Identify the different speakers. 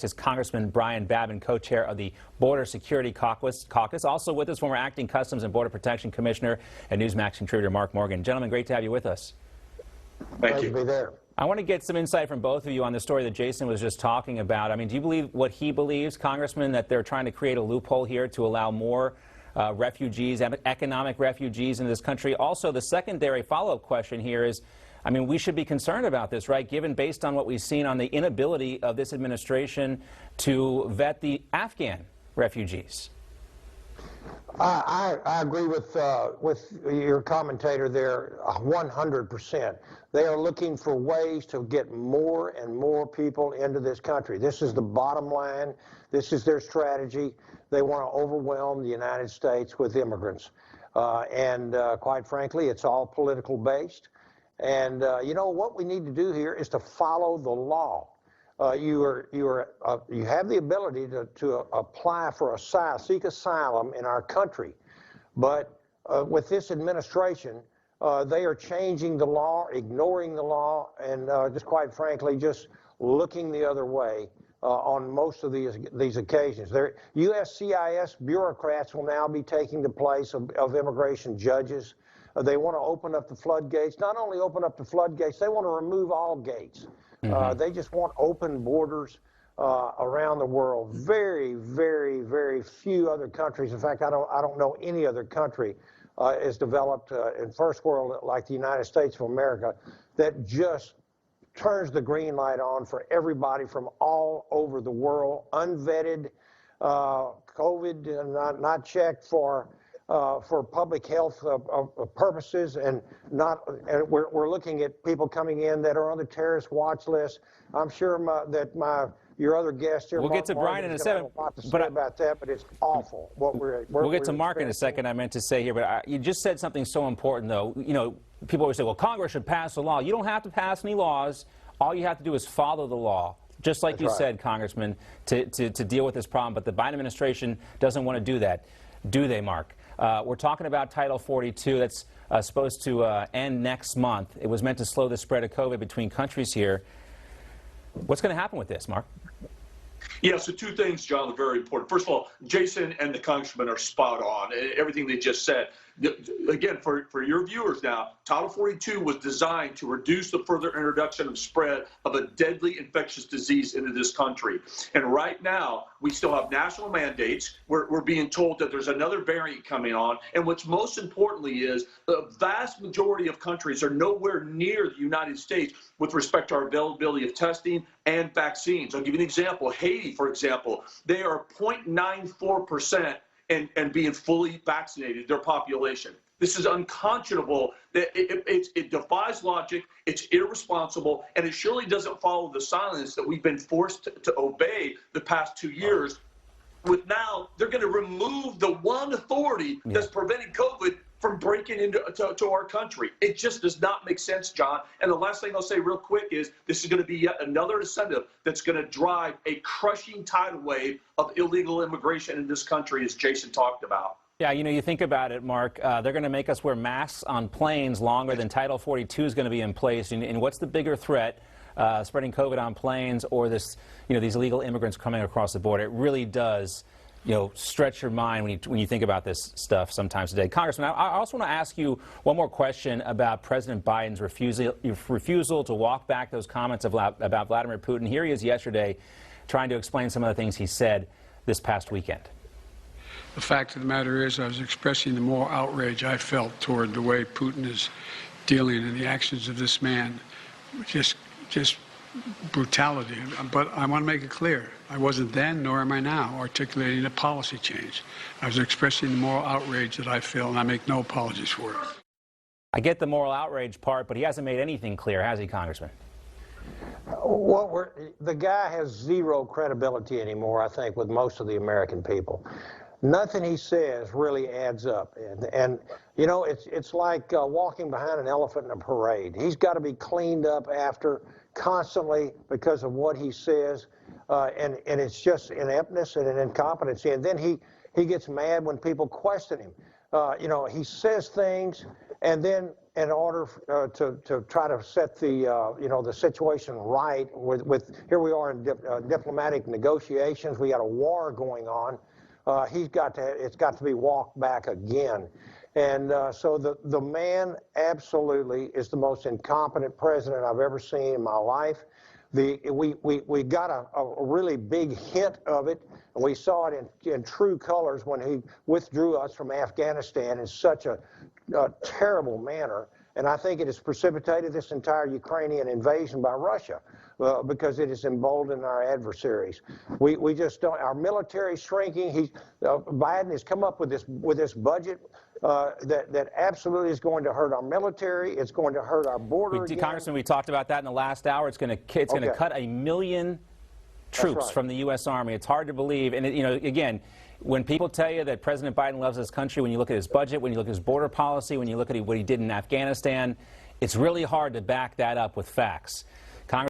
Speaker 1: Is Congressman Brian Babin, co-chair of the Border Security Caucus. Also with us, former acting Customs and Border Protection Commissioner and Newsmax contributor Mark Morgan. Gentlemen, great to have you with us.
Speaker 2: Thank you. To be there.
Speaker 1: I want to get some insight from both of you on the story that Jason was just talking about. I mean, do you believe what he believes, Congressman, that they're trying to create a loophole here to allow more refugees, economic refugees in this country? Also, the secondary follow-up question here is, I mean, we should be concerned about this, right, given based on what we've seen on the inability of this administration to vet the Afghan refugees.
Speaker 2: I agree with your commentator there 100%. They are looking for ways to get more and more people into this country. This is the bottom line. This is their strategy. They want to overwhelm the United States with immigrants. Quite frankly, it's all political based. And you know what we need to do here is to follow the law. You have the ability to apply for seek asylum in our country, but with this administration, they are changing the law, ignoring the law, and just quite frankly, just looking the other way on most of these occasions. USCIS bureaucrats will now be taking the place of immigration judges. They want to open up the floodgates. Not only open up the floodgates, they want to remove all gates. They just want open borders around the world. Very, very, very few other countries. In fact, I don't know any other country is developed in first world like the United States of America that just turns the green light on for everybody from all over the world, unvetted, COVID not checked for public health purposes, and we're looking at people coming in that are on the terrorist watch list. I'm sure your other guest here,
Speaker 1: we'll get to Brian in a second,
Speaker 2: about that, but it's awful.
Speaker 1: We'll get to Mark in a second. I meant to say here, but you just said something so important, though. You know, people always say, "Well, Congress should pass a law." You don't have to pass any laws. All you have to do is follow the law. Just like you said, Congressman, to deal with this problem. But the Biden administration doesn't want to do that, do they, Mark? We're talking about Title 42. That's supposed to end next month. It was meant to slow the spread of COVID between countries here. What's going to happen with this, Mark?
Speaker 3: Yeah, so two things, John, are very important. First of all, Jason and the congressman are spot on. Everything they just said. Again, for your viewers now, Title 42 was designed to reduce the further introduction and spread of a deadly infectious disease into this country. And right now, we still have national mandates. We're being told that there's another variant coming on. And what's most importantly is the vast majority of countries are nowhere near the United States with respect to our availability of testing and vaccines. I'll give you an example. Haiti, for example, they are 0.94% and being fully vaccinated, their population. This is unconscionable. It defies logic, it's irresponsible, and it surely doesn't follow the silence that we've been forced to obey the past 2 years. With now, they're going to remove the one authority that's preventing COVID from breaking into our country. It just does not make sense, John. And the last thing I'll say real quick is this is going to be yet another incentive that's going to drive a crushing tidal wave of illegal immigration in this country, as Jason talked about.
Speaker 1: Yeah, you know, you think about it, Mark, they're going to make us wear masks on planes longer than Title 42 is going to be in place. And what's the bigger threat, spreading COVID on planes or this, these illegal immigrants coming across the border? It really does, stretch your mind when you think about this stuff sometimes today. Congressman, I also want to ask you one more question about President Biden's refusal to walk back those comments about Vladimir Putin. Here he is yesterday trying to explain some of the things he said this past weekend.
Speaker 4: The fact of the matter is I was expressing the moral outrage I felt toward the way Putin is dealing in the actions of this man. Just brutality. But I want to make it clear, I wasn't then, nor am I now, articulating a policy change. I was expressing the moral outrage that I feel, and I make no apologies for it.
Speaker 1: I get the moral outrage part, but he hasn't made anything clear, has he, Congressman?
Speaker 2: Well, the guy has zero credibility anymore, I think, with most of the American people. Nothing he says really adds up. And it's like walking behind an elephant in a parade. He's got to be cleaned up after constantly because of what he says. And it's just ineptness and an incompetency. And then he gets mad when people question him. He says things And then in order to try to set the, the situation right with here we are in diplomatic negotiations, we got a war going on, it's got to be walked back again. And so the man absolutely is the most incompetent president I've ever seen in my life. We got a really big hint of it, and we saw it in true colors when he withdrew us from Afghanistan in such a terrible manner. And I think it has precipitated this entire Ukrainian invasion by Russia because it has emboldened our adversaries. We just don't, our military is shrinking. Biden has come up with this budget that absolutely is going to hurt our military. It's going to hurt our border.
Speaker 1: Congressman, we talked about that in the last hour. It's going to cut 1 million troops from the U.S. Army. It's hard to believe. And, again, when people tell you that President Biden loves his country, when you look at his budget, when you look at his border policy, when you look at what he did in Afghanistan, it's really hard to back that up with facts.